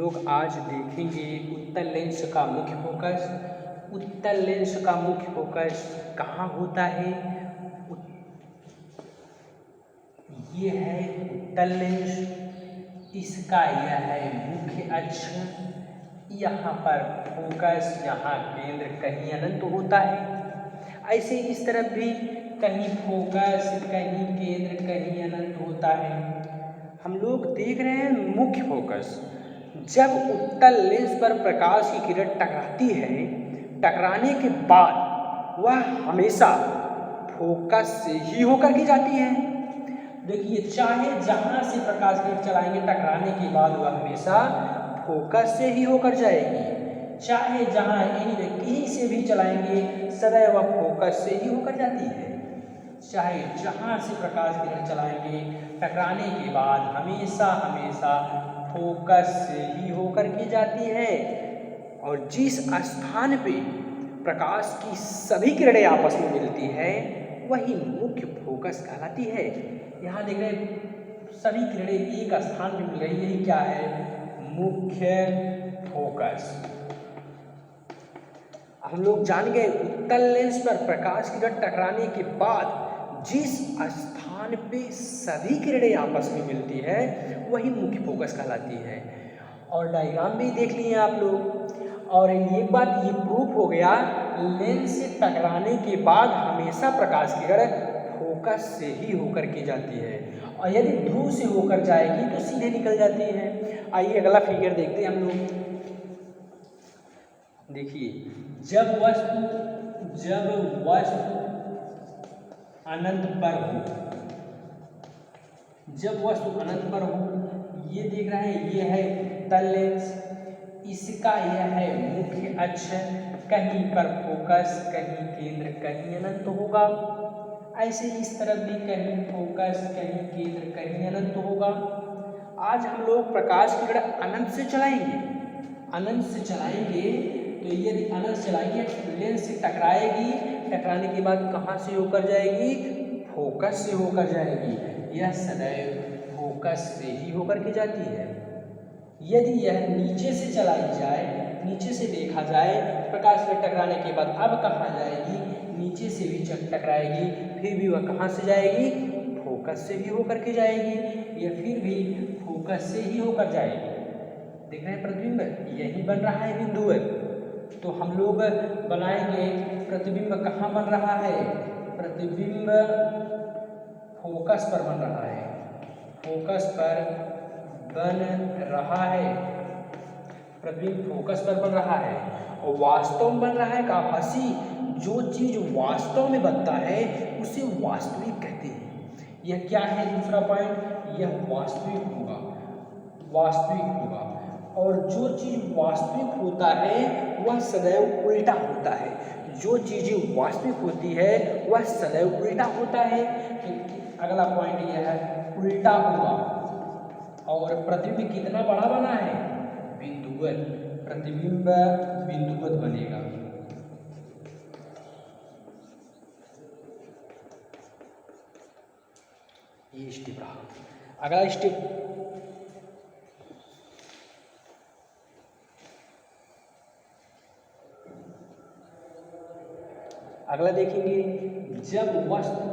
लोग आज देखेंगे उत्तल लेंस का मुख्य फोकस। उत्तल लेंस का मुख्य फोकस कहाँ होता है? ये है उत्तल लेंस, इसका यह है मुख्य अक्ष। यहाँ पर फोकस, यहाँ केंद्र कहीं अनंत होता है। ऐसे इस तरफ भी कहीं फोकस, कहीं केंद्र, कहीं अनंत होता है। हम लोग देख रहे हैं मुख्य फोकस। जब उत्तल लेंस पर प्रकाश की किरण टकराती है, टकराने के बाद वह हमेशा फोकस से ही होकर के जाती है। देखिए, चाहे जहां से प्रकाश की किरण चलाएंगे, टकराने के बाद वह हमेशा फोकस से ही होकर जाएगी। चाहे जहां कहीं से भी चलाएंगे, सदैव वह फोकस से ही होकर जाती है। चाहे जहां से प्रकाश की किरण चलाएंगे, टकराने के बाद हमेशा हमेशा फोकस से ही होकर के जाती है। और जिस स्थान पे प्रकाश की सभी किरणें आपस में मिलती है, वही मुख्य फोकस कहलाती है। यहाँ देख रहे हैं, सभी किरणें एक स्थान पे मिल रही है, यही क्या है? मुख्य फोकस। हम लोग जान गए उत्तल लेंस पर प्रकाश की किरण टकराने के बाद जिस स्थान पे सभी किरणें आपस में मिलती है, वही मुख्य फोकस कहलाती है। और डायग्राम भी देख लिए आप लोग। और ये बात ये प्रूफ हो गया, लेंस से टकराने के बाद हमेशा प्रकाश की किरण फोकस से ही होकर के जाती है। और यदि ध्रुव से होकर जाएगी तो सीधे निकल जाती है। आइए अगला फिगर देखते हैं हम लोग। देखिए, जब वस्तु अनंत पर हो, जब वस्तु अनंत पर हो, ये देख रहे हैं, ये है उत्तल लेंस, इसका यह है मुख्य अक्ष। कहीं पर फोकस, कहीं केंद्र, कहीं अनंत होगा। ऐसे इस तरफ भी कहीं फोकस, कहीं केंद्र, कहीं अनंत होगा। आज हम लोग प्रकाश की किरण अनंत से चलाएंगे। अनंत से चलाएंगे तो यदि अनंत चलाएंगे, लेंस से टकराएगी, टकराने के बाद कहाँ से होकर जाएगी? फोकस से होकर जाएगी। यह सदैव फोकस से ही होकर के जाती है। यदि यह नीचे से चलाई जाए, नीचे से देखा जाए, प्रकाश में टकराने के बाद अब कहाँ जाएगी? नीचे से भी टकराएगी, फिर भी वह कहाँ से जाएगी? फोकस से ही होकर के जाएगी। यह फिर भी फोकस से ही होकर जाएगी। देख रहे हैं प्रतिबिंब, यही बन रहा है बिंदु। तो हम लोग बनाएंगे प्रतिबिंब कहाँ बन रहा है? प्रतिबिंब फोकस पर बन रहा है, फोकस पर बन रहा है। प्रतिबिंब फोकस पर बन रहा है और वास्तव में बन रहा है का आभासी। जो चीज वास्तव में बनता है उसे वास्तविक कहते हैं। यह क्या है? दूसरा पॉइंट, यह वास्तविक होगा, वास्तविक होगा। और जो चीज वास्तविक होता है वह सदैव उल्टा होता है। जो चीजें वास्तविक होती है वह सदैव उल्टा होता है। तो अगला पॉइंट यह है, उल्टा होगा। और प्रतिबिंब कितना बड़ा बना है? बिंदुवत। प्रतिबिंब बिंदुवत बनेगा। ये स्टेप रहा। अगला स्टेप, अगला देखेंगे, जब वस्तु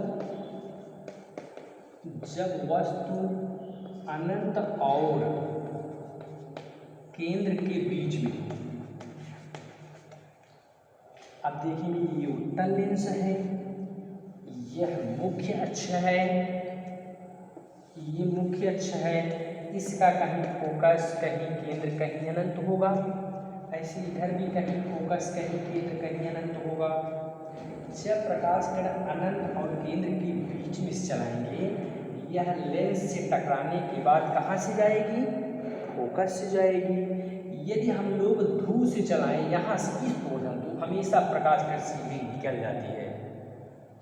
अनंत और केंद्र के बीच में। अब देखेंगे, ये उत्तल लेंस है, यह मुख्य अक्ष है, ये मुख्य अक्ष है। इसका कहीं फोकस, कहीं केंद्र, कहीं अनंत होगा। ऐसे इधर भी कहीं फोकस, कहीं केंद्र, कहीं अनंत होगा। जब प्रकाश किरण अनंत और केंद्र के बीच में चलाएंगे, यह लेंस से टकराने के बाद कहाँ से जाएगी? फोकस से जाएगी। यदि हम लोग ध्रुव से चलाएं, यहाँ से इस पोर्शन, तो हमेशा प्रकाश किरण सीधे निकल जाती है।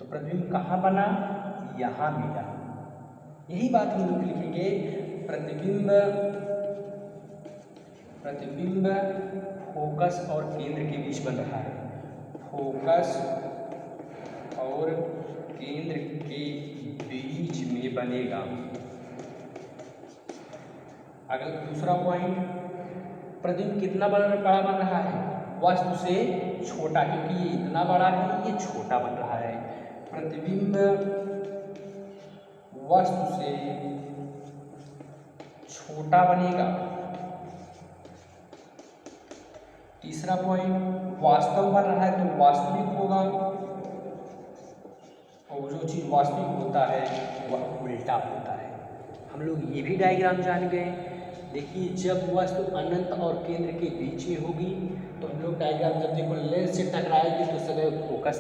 तो प्रतिबिंब कहाँ बना? यहाँ मिला। यही बात हम लोग लिखेंगे, प्रतिबिंब फोकस और केंद्र के बीच बन रहा है। फोकस और केंद्र के बीच में बनेगा। अगला दूसरा पॉइंट, प्रतिबिंब कितना बड़ा बन रहा है, वस्तु से छोटा, क्योंकि ये इतना बड़ा है, ये छोटा बन रहा है। प्रतिबिंब वस्तु से छोटा बनेगा। तीसरा पॉइंट, वास्तव बन रहा है तो वास्तविक होगा, और जो चीज वास्तविक होता है वह उल्टा होता है। हम लोग ये भी डायग्राम जान गए। देखिए, जब वस्तु अनंत और केंद्र के बीच में होगी तो हम लोग डायग्राम जब देखो लेंस से टकराएगी तो सदैव फोकस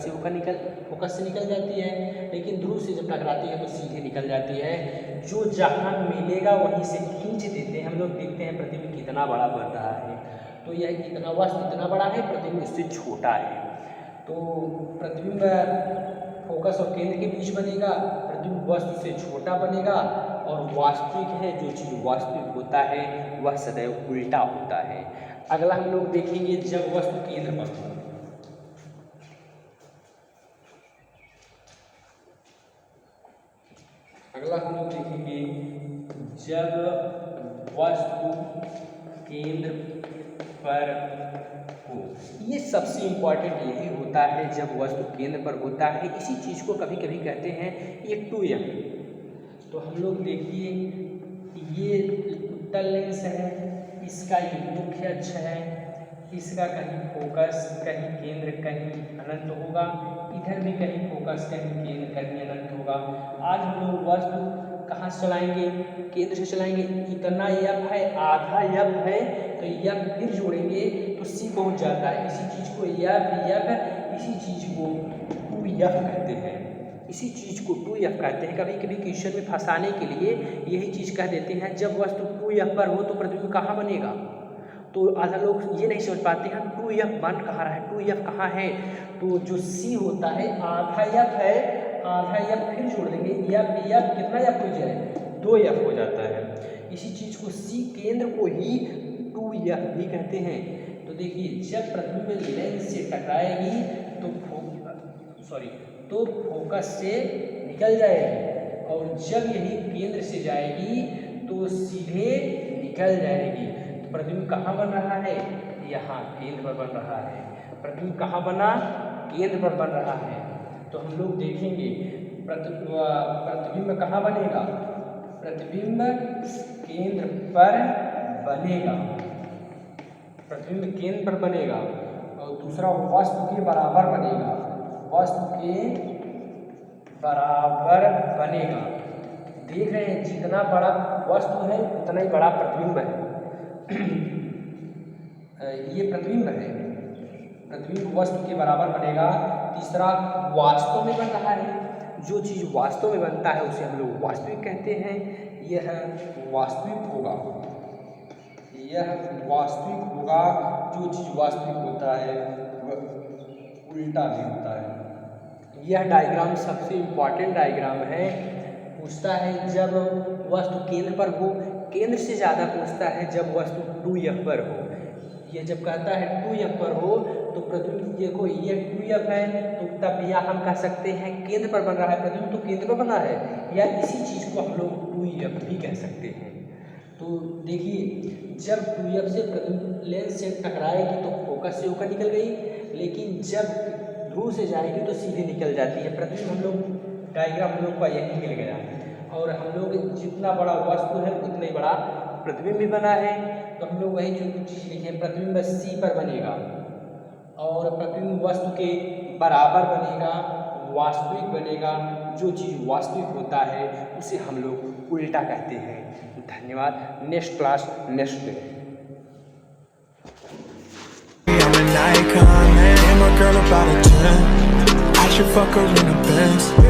से निकल जाती है, लेकिन ध्रुव से जब टकराती है तो सीधे निकल जाती है। जो जहाँ मिलेगा वहीं से खींच देते हैं। हम लोग देखते हैं प्रतिबिंब कितना बड़ा बन रहा है, तो यह इतना वस्तु इतना बड़ा है, प्रतिबिंब इससे छोटा है। तो प्रतिबिंब फोकस और केंद्र के बीच बनेगा, प्रतिबिंब वस्तु से छोटा बनेगा, और वास्तविक है, जो चीज वास्तविक होता है वह सदैव उल्टा होता है। अगला हम लोग देखेंगे जब वस्तु केंद्र पर हो। अगला हम लोग देखेंगे जब वस्तु केंद्र पर हो। ये सबसे इम्पॉर्टेंट यही होता है, जब वस्तु केंद्र पर होता है। इसी चीज को कभी कभी कहते हैं ये 2m। तो हम लोग देखिए, ये उत्तल लेंस है, इसका ये मुख्य अक्ष है, इसका कहीं फोकस कहीं केंद्र कहीं अनंत होगा, इधर भी कहीं फोकस कहीं केंद्र कहीं अनंत होगा। आज हम लोग वस्तु कहाँ से चलाएंगे, केंद्र से चलाएंगे। इतना एफ है, आधा एफ है, तो एफ फिर जोड़ेंगे तो सी पहुँच जाता है। इसी चीज़ को एफ, इसी चीज़ को 2f कहते हैं। इसी चीज़ को 2f कहते हैं। कभी कभी क्वेश्चन में फंसाने के लिए यही चीज़ कह देते हैं, जब वस्तु 2f पर हो तो प्रतिबिंब कहाँ बनेगा। तो आधा लोग ये नहीं समझ पाते हैं 2f बन कहाँ रहा है, 2f कहाँ है। तो जो c होता है आधा f है, आधा f फिर जोड़ देंगे, f कितना f हो जाए, 2f हो जाता है। इसी चीज़ को c केंद्र को ही 2f भी कहते हैं। तो देखिए, जब प्रतिबिंब लेंस से टकराएगी तो फोकस से निकल जाएगी, और जब यही केंद्र से जाएगी तो सीधे निकल जाएगी। तो प्रतिबिंब कहाँ बन रहा है, यहाँ केंद्र पर बन रहा है। प्रतिबिंब कहाँ बना, केंद्र पर बन रहा है। तो हम लोग देखेंगे प्रतिबिंब कहाँ बनेगा, प्रतिबिंब केंद्र पर बनेगा, प्रतिबिंब केंद्र पर बनेगा, और दूसरा वस्तु के बराबर बनेगा, वस्तु के बराबर बनेगा। देख रहे हैं, जितना बड़ा वस्तु है उतना ही बड़ा प्रतिबिंब है। ये प्रतिबिंब है, प्रतिबिंब वस्तु के बराबर बनेगा। तीसरा, वास्तव में बन रहा है। जो चीज़ वास्तव में बनता है उसे हम लोग वास्तविक कहते हैं। यह वास्तविक होगा, यह वास्तविक होगा। जो चीज़ वास्तविक होता है वह उल्टा भी होता है। यह डायग्राम सबसे इम्पॉर्टेंट डायग्राम है। पूछता है जब वस्तु केंद्र पर हो, केंद्र से ज़्यादा पूछता है जब वस्तु 2f पर हो। ये जब कहता है 2f पर हो तो प्रतिबिंब देखो ये 2f है, तो तब या हम कह सकते हैं केंद्र पर बन रहा है, प्रतिबिंब तो केंद्र पर बना है, या इसी चीज़ को हम लोग 2f भी कह सकते हैं। तो देखिए, जब 2f से प्रतिबिंब लेंस से टकराएगी तो फोकस से होकर निकल गई, लेकिन जब ध्रुव से जाएगी तो सीधे निकल जाती है। प्रतिबिंब हम लोग डायग्राम हम लोग का यही मिल गया, और हम लोग जितना बड़ा वस्तु है उतना ही बड़ा प्रतिबिंब भी बना है। तो हम लोग वही जो चीज़ लिखे, प्रतिबिंब c पर बनेगा, और प्रतिबिंब वस्तु के बराबर बनेगा, वास्तविक बनेगा। जो चीज़ वास्तविक होता है उसे हम लोग उल्टा कहते हैं। धन्यवाद। Next class next day. I'm an icon, man. I'm a girl about a 10. I should fuck her in a Benz.